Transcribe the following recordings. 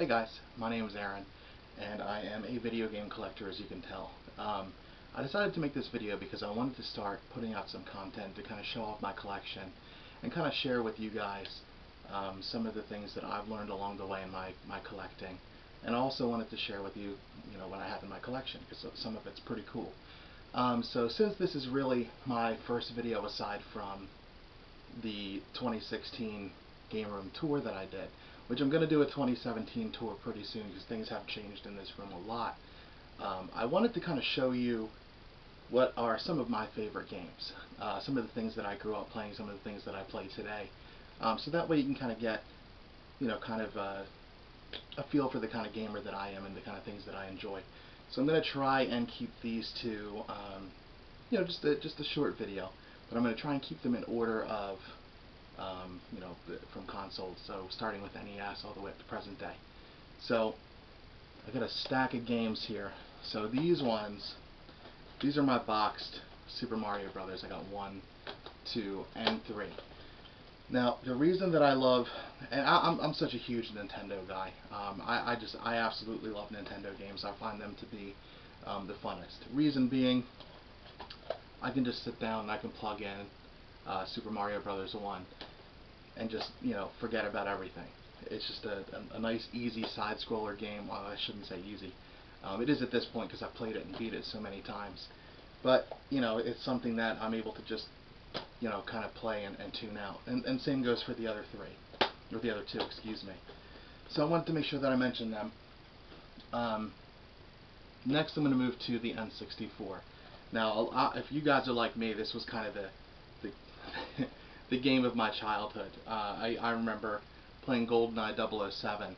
Hey guys, my name is Aaron, and I am a video game collector, as you can tell. I decided to make this video because I wanted to start putting out some content to kind of show off my collection and kind of share with you guys some of the things that I've learned along the way in my collecting. And I also wanted to share with you, what I have in my collection, because some of it's pretty cool. So since this is really my first video aside from the 2016 Game Room tour that I did, which I'm going to do a 2017 tour pretty soon because things have changed in this room a lot. I wanted to kind of show you what are some of my favorite games, some of the things that I grew up playing, some of the things that I play today, so that way you can kind of get, kind of a feel for the kind of gamer that I am and the kind of things that I enjoy. So I'm going to try and keep these to, just a short video, but I'm going to try and keep them in order of from consoles, so starting with NES all the way up to present day. So I got a stack of games here. So these are my boxed Super Mario Brothers. I got 1, 2, and 3. Now the reason that I love, and I'm such a huge Nintendo guy. I absolutely love Nintendo games. I find them to be the funnest. Reason being, I can just sit down and I can plug in Super Mario Brothers 1 and just, forget about everything. It's just a nice, easy side-scroller game. Well, I shouldn't say easy. It is at this point because I've played it and beat it so many times. But, it's something that I'm able to just, kind of play and tune out. And same goes for the other 3, or the other 2, excuse me. So I wanted to make sure that I mentioned them. Next I'm going to move to the N64. Now, if you guys are like me, this was kind of the the game of my childhood. I remember playing GoldenEye 007.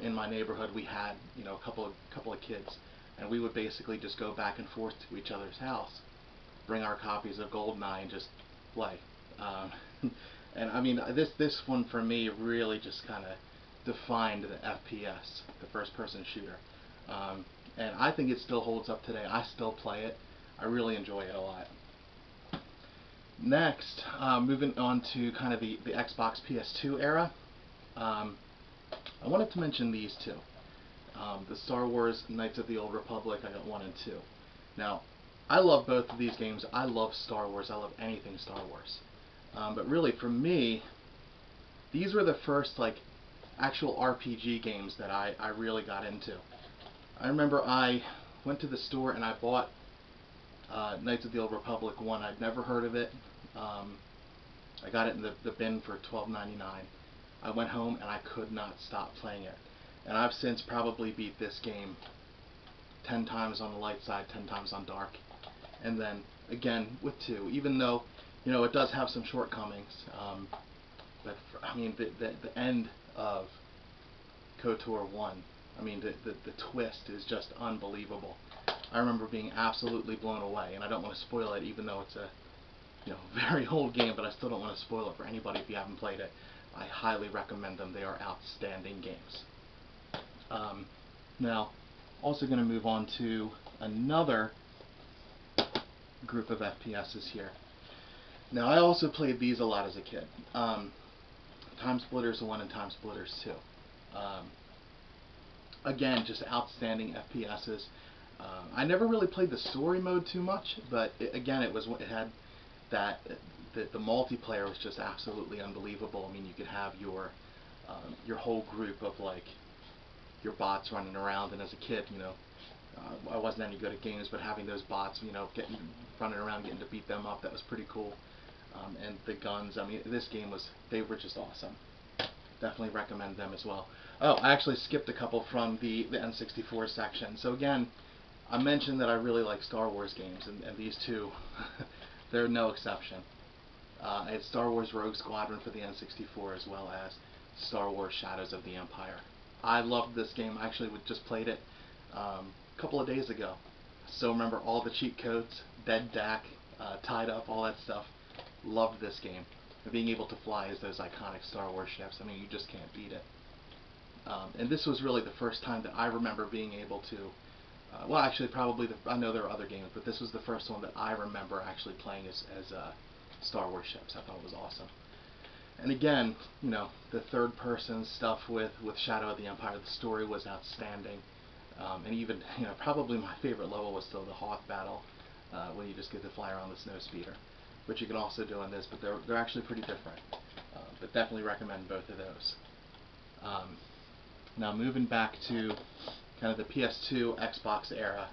In my neighborhood, we had a couple of kids, and we would basically just go back and forth to each other's house, bring our copies of GoldenEye, and just play. And I mean, this one for me really just kind of defined the FPS, the first-person shooter. And I think it still holds up today. I still play it. I really enjoy it a lot. Next, moving on to kind of the Xbox PS2 era, I wanted to mention these 2. The Star Wars Knights of the Old Republic, I got 1 and 2. Now, I love both of these games. I love Star Wars. I love anything Star Wars. But really, for me, these were the first, actual RPG games that I really got into. I remember I went to the store and I bought Knights of the Old Republic 1. I'd never heard of it. I got it in the bin for $12.99. I went home and I could not stop playing it. And I've since probably beat this game 10 times on the light side, 10 times on dark. And then again with 2, even though it does have some shortcomings. But I mean the end of KOTOR 1, I mean the twist is just unbelievable. I remember being absolutely blown away, and I don't want to spoil it, even though it's a very old game, but I still don't want to spoil it for anybody if you haven't played it. I highly recommend them. They are outstanding games. Now, also going to move on to another group of FPSs here. Now, I also played these a lot as a kid. Time Splitters 1 and Time Splitters 2. Again, just outstanding FPSs. I never really played the story mode too much, but it had that the multiplayer was just absolutely unbelievable. I mean, you could have your whole group of your bots running around, and as a kid, I wasn't any good at games, but having those bots, running around, getting to beat them up, that was pretty cool. And the guns, I mean, they were just awesome. Definitely recommend them as well. Oh, I actually skipped a couple from the N64 section. So again, I mentioned that I really like Star Wars games, and these 2, they're no exception. I had Star Wars Rogue Squadron for the N64, as well as Star Wars Shadows of the Empire. I loved this game. I actually just played it a couple of days ago. So remember all the cheat codes, dead DAC, tied up, all that stuff. Loved this game. And being able to fly as those iconic Star Wars ships, I mean, you just can't beat it. And this was really the first time that I remember being able to, well, actually, I know there are other games, but this was the first one that I remember actually playing as Star Wars ships. I thought it was awesome. And again, you know, the third person stuff with Shadow of the Empire, the story was outstanding. And even, you know, probably my favorite level was still the Hoth battle, when you just get to fly around the snow speeder, which you can also do in this, but they're actually pretty different. But definitely recommend both of those. Now moving back to kind of the PS2, Xbox era,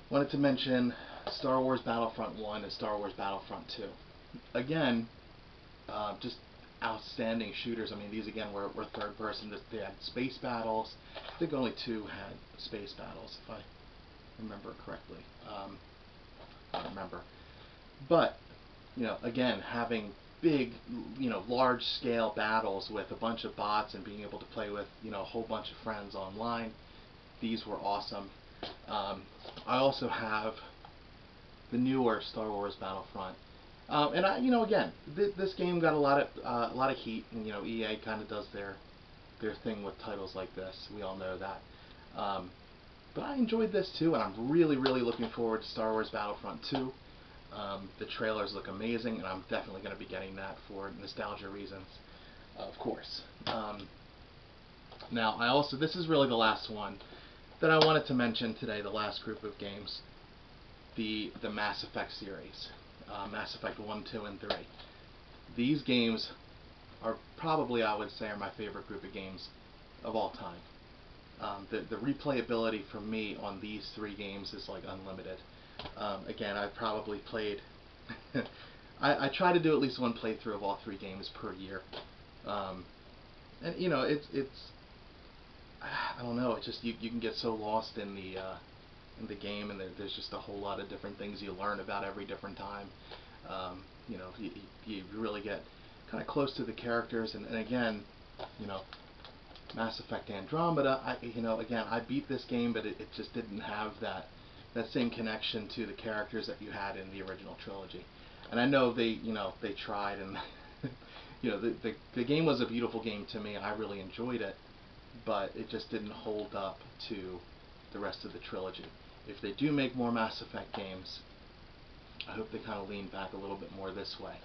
wanted to mention Star Wars Battlefront 1 and Star Wars Battlefront 2. Again, just outstanding shooters. I mean, these again were third person. They had space battles. I think only 2 had space battles, if I remember correctly. I don't remember. But, you know, again, having big, you know, large scale battles with a bunch of bots and being able to play with, you know, a whole bunch of friends online, these were awesome. I also have the newer Star Wars Battlefront. And I, you know, again, this game got a lot of heat, and you know, EA kind of does their thing with titles like this. We all know that. But I enjoyed this too, and I'm really looking forward to Star Wars Battlefront 2. The trailers look amazing, and I'm definitely going to be getting that for nostalgia reasons, of course. Now, this is really the last one that I wanted to mention today, the last group of games, the Mass Effect series. Mass Effect 1, 2, and 3. These games are probably, I would say, are my favorite group of games of all time. The replayability for me on these 3 games is like unlimited. Again, I've probably played I try to do at least one playthrough of all 3 games per year. And you know, it's I don't know, it's just you can get so lost in the game, and there's just a whole lot of different things you learn about every different time. You know, you really get kind of close to the characters, and again, you know, Mass Effect Andromeda, you know, again, I beat this game, but it just didn't have that same connection to the characters that you had in the original trilogy. And I know you know, they tried, and you know, the game was a beautiful game to me. I really enjoyed it, but it just didn't hold up to the rest of the trilogy. If they do make more Mass Effect games, I hope they kind of lean back a little bit more this way.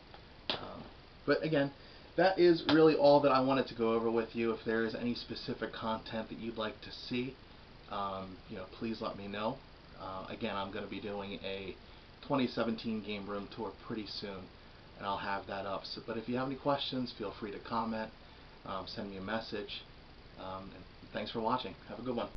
But again, that is really all that I wanted to go over with you. If there is any specific content that you'd like to see, you know, please let me know. Again, I'm going to be doing a 2017 game room tour pretty soon, and I'll have that up. So, but if you have any questions, feel free to comment, send me a message, and thanks for watching. Have a good one.